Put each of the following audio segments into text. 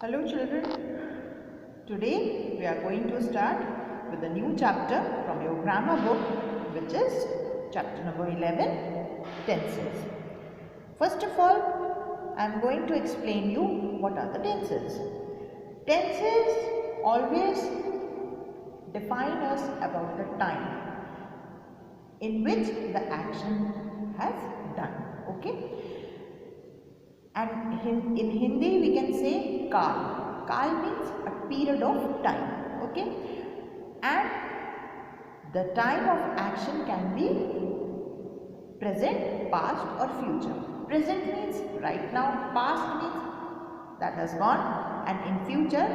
Hello children, today we are going to start with a new chapter from your grammar book, which is chapter number 11, tenses. First of all, I am going to explain you what are the tenses. Tenses always define us about the time in which the action has done, okay? And in Hindi we can say kal. Kal means a period of time, okay? And the time of action can be present, past or future. Present means right now, past means that has gone, and in future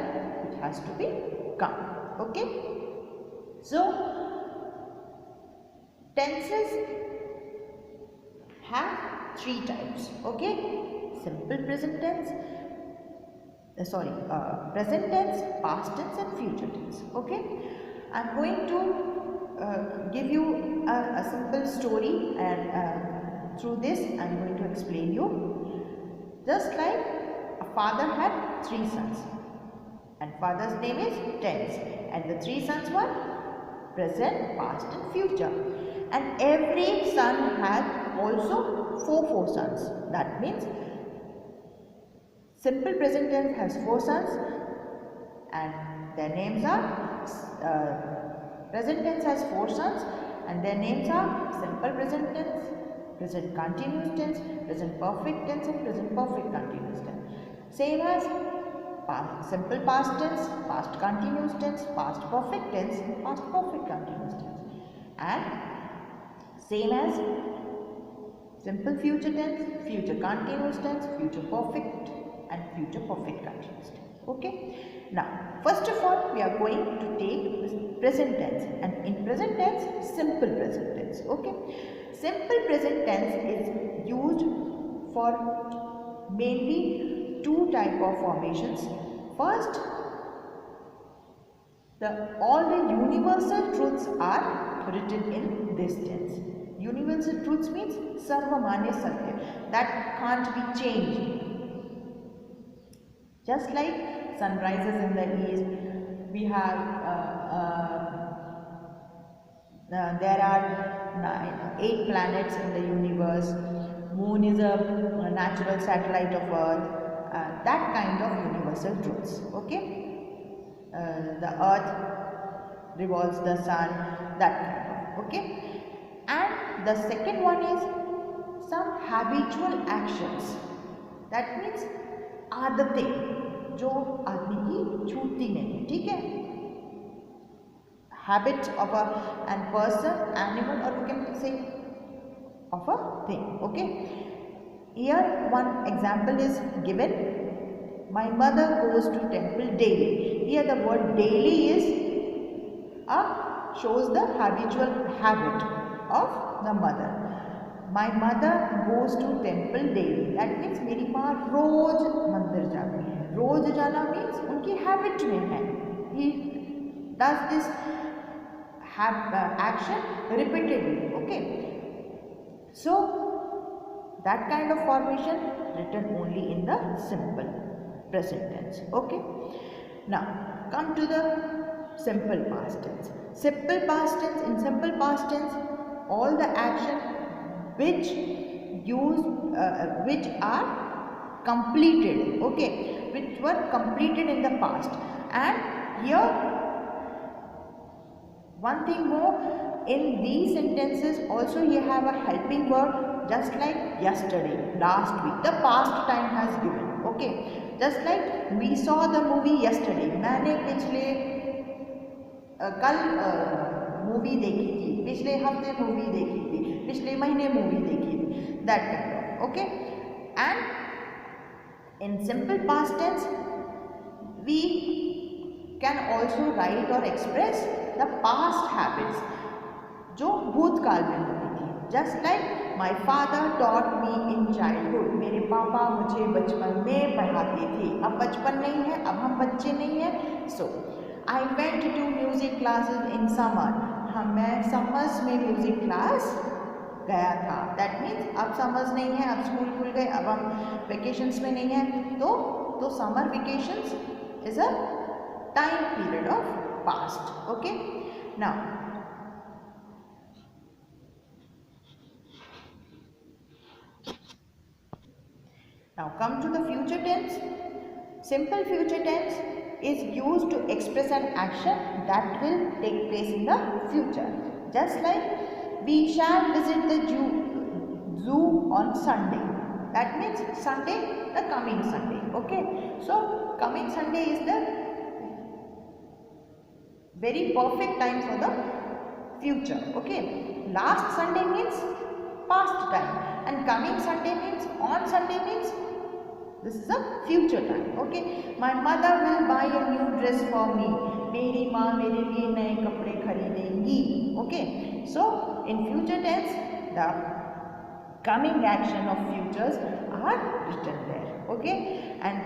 it has to be come, okay? So tenses have three types, okay? Simple present tense, present tense, past tense and future tense, okay? I am going to give you a simple story, and through this I am going to explain you. Just like a father had three sons, and father's name is tense, and the three sons were present, past and future, and every son had also four sons. That means simple present tense has four sons and their names are present tense has four sons and their names are simple present tense, present continuous tense, present perfect tense and present perfect continuous tense. Same as simple past tense, past continuous tense, past perfect tense, past perfect continuous tense, and same as simple future tense, future continuous tense, future perfect and future perfect continuous tense, okay? Now first of all we are going to take present tense, and in present tense simple present tense, okay? Simple present tense is used for mainly two type of formations. First, all the universal truths are written in this tense. Universal truths means sarvamanya satya, that can't be changed. Just like sun rises in the east, we have there are 8 planets in the universe. Moon is a natural satellite of Earth. That kind of universal truths, okay? The Earth revolves the sun, that kind of, okay? And the second one is some habitual actions. That means आदतें जो आदमी की छूटती नहीं है, ठीक है? Habits of an person, animal, or you can say of a thing, okay? Here one example is given. My mother goes to temple daily. Here the word daily is shows the habitual habit of the mother. My mother goes to temple daily. That means मेरी माँ रोज मंदिर जाती है. रोज जाना means उनकी habit में है. He does this action repeatedly, okay? So that kind of formation written only in the simple present tense, okay? Now come to the simple past tense. Simple past tense, in simple past tense all the action which are completed, okay, which were completed in the past. And here one thing more, in these sentences also you have a helping word, just like yesterday, last week, the past time has given, okay? Just like we saw the movie yesterday, मैंने पिछले कल movie देखी थी, पिछले हफ्ते movie देखी थी, पिछले महीने मूवी देखी थी, that kind of, okay? And in simple past tense we can also write or express the past habits जो भूतकाल में होती थी. Just like my father taught me in childhood, मेरे पापा मुझे बचपन में पढ़ाते थे. अब बचपन नहीं है, अब हम बच्चे नहीं हैं. So I went to music classes in summer. मैं समर्स में म्यूजिक क्लास गया था. दैट मीन्स अब समर्स नहीं है, अब स्कूल खुल गए, अब हम वेकेशंस में नहीं है, तो तो summer vacations is a time period of past. Okay. Now come to the future tense. Simple future tense is used to express an action that will take place in the future. Just like we shall visit the zoo on Sunday. That means Sunday, the coming Sunday. Okay. So coming Sunday is the very perfect time for the future. Okay. Last Sunday means past time, and coming Sunday means on Sunday means this is a future time. Okay. My mother will buy a new dress for me. मेरी माँ मेरे लिए नए कपड़े खरीदेंगी. Okay. So in future tense, the coming action of futures are written there. Okay. And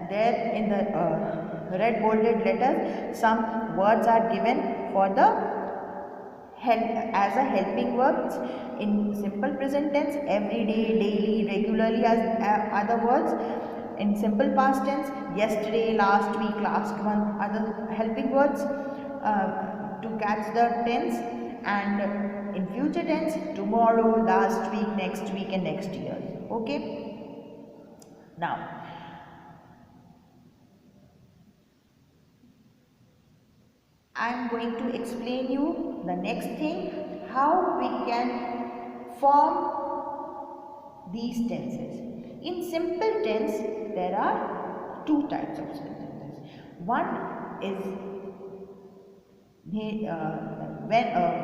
there in the red bolded letters, some words are given for the help as a helping verbs. In simple present tense, every day, daily, regularly as other words. In simple past tense, yesterday, last week, last month, other helping words to catch the tense. And in future tense, tomorrow, last week, next week and next year. Okay. Now I am going to explain you the next thing, how we can form these tenses. In simple tense, there are two types of sentences. One is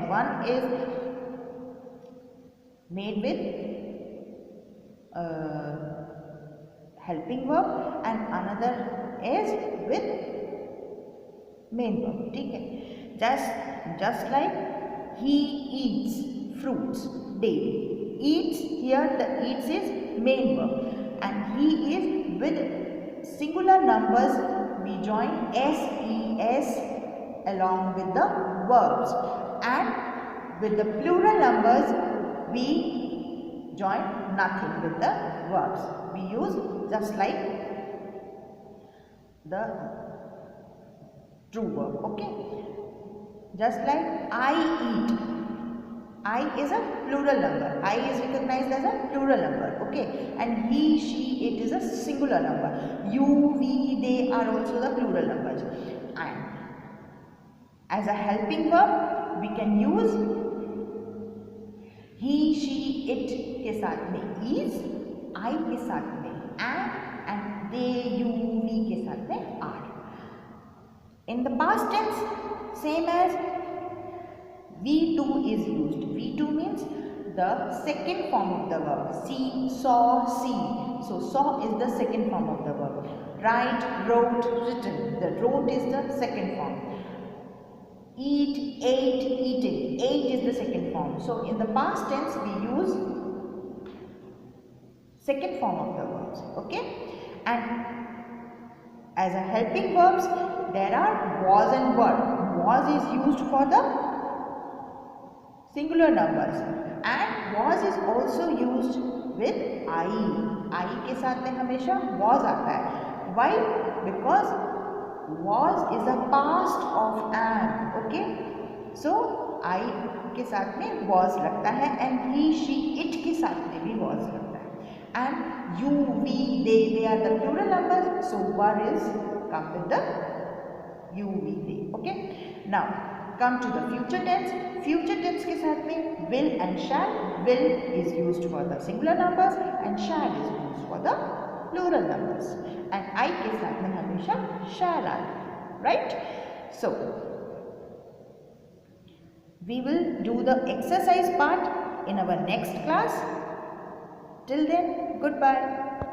one is made with helping verb and another is with main verb. Okay? Just like he eats fruits daily. Eats, here the eats is main verb, and he is with singular numbers we join SES along with the verbs, and with the plural numbers we join nothing with the verbs. We use just like the true verb. Okay. Just like I eat. I is a plural number. I is recognized as a plural number. Okay. And he, she, it is a singular number. You, we, they are also the plural numbers. And as a helping verb, we can use he, she, it के साथ में is, I के साथ में and they, you, we के साथ में are. In the past tense, same as V2 is used. V2 means the second form of the verb. See, saw, see. So, saw is the second form of the verb. Write, wrote, written. The wrote is the second form. Eat, ate, eaten. Ate is the second form. So, in the past tense, we use second form of the verbs. Okay. And as a helping verbs, there are was and were. Was is used for the singular numbers and was is also used with I के साथ में हमेशा was आता है. Why? Because was is a past of am. Okay. So I के साथ में was लगता है and he, she, it के साथ में भी was लगता है. And you, we, they are the plural numbers. So were is come with the you, we, they. Okay. Now come to the future tense. Future tense के साथ में will and shall. Will is used for the singular numbers and shall is used for the plural numbers. And I के साथ में हमेशा shall आए. Right? So we will do the exercise part in our next class. Till then, goodbye.